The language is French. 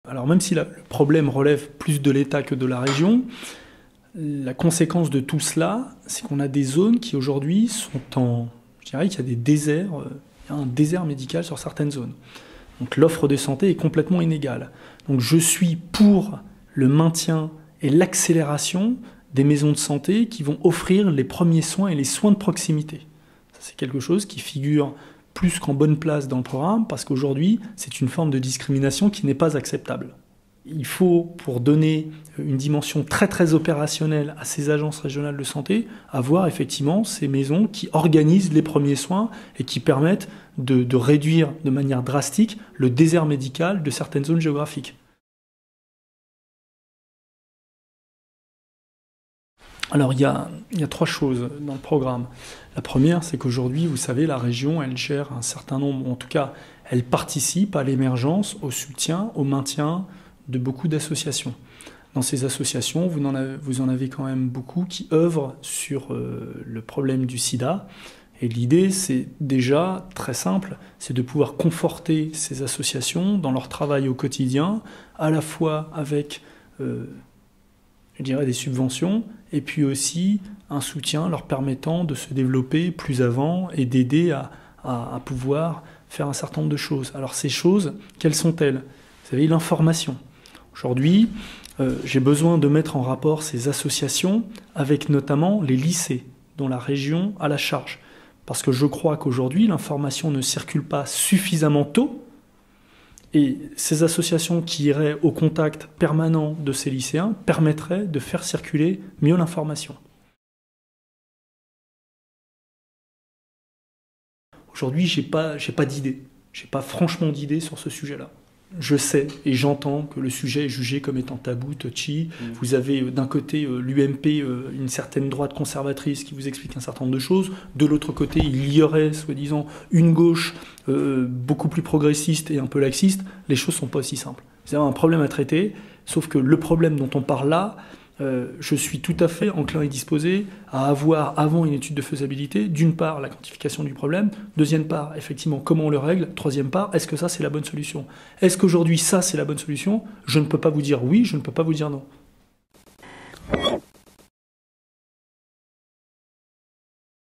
Alors même si le problème relève plus de l'État que de la région, la conséquence de tout cela, c'est qu'on a des zones qui aujourd'hui sont en... Je dirais qu'il y a des déserts, il y a un désert médical sur certaines zones. Donc l'offre de santé est complètement inégale. Donc je suis pour le maintien et l'accélération des maisons de santé qui vont offrir les premiers soins et les soins de proximité. Ça, c'est quelque chose qui figure plus qu'en bonne place dans le programme, parce qu'aujourd'hui, c'est une forme de discrimination qui n'est pas acceptable. Il faut, pour donner une dimension très très opérationnelle à ces agences régionales de santé, avoir effectivement ces maisons qui organisent les premiers soins et qui permettent de réduire de manière drastique le désert médical de certaines zones géographiques. Alors il y a 3 choses dans le programme. La première, c'est qu'aujourd'hui, vous savez, la région, elle gère un certain nombre, en tout cas, elle participe à l'émergence, au soutien, au maintien de beaucoup d'associations. Dans ces associations, vous en avez quand même beaucoup qui œuvrent sur le problème du sida. Et l'idée, c'est déjà très simple, c'est de pouvoir conforter ces associations dans leur travail au quotidien, à la fois avec je dirais des subventions, et puis aussi un soutien leur permettant de se développer plus avant et d'aider à pouvoir faire un certain nombre de choses. Alors ces choses, quelles sont-elles? Vous savez, l'information. Aujourd'hui, j'ai besoin de mettre en rapport ces associations avec notamment les lycées dont la région a la charge. Parce que je crois qu'aujourd'hui, l'information ne circule pas suffisamment tôt. Et ces associations qui iraient au contact permanent de ces lycéens permettraient de faire circuler mieux l'information. Aujourd'hui, j'ai pas d'idée. J'ai pas franchement d'idée sur ce sujet-là. Je sais et j'entends que le sujet est jugé comme étant tabou, touchy. Vous avez d'un côté l'UMP, une certaine droite conservatrice qui vous explique un certain nombre de choses. De l'autre côté, il y aurait, soi-disant, une gauche beaucoup plus progressiste et un peu laxiste. Les choses ne sont pas aussi simples. Vous avez un problème à traiter, sauf que le problème dont on parle là, je suis tout à fait enclin et disposé à avoir, avant une étude de faisabilité, d'une part la quantification du problème, deuxième part, effectivement, comment on le règle, troisième part, est-ce que ça c'est la bonne solution? Est-ce qu'aujourd'hui ça c'est la bonne solution? Je ne peux pas vous dire oui, je ne peux pas vous dire non.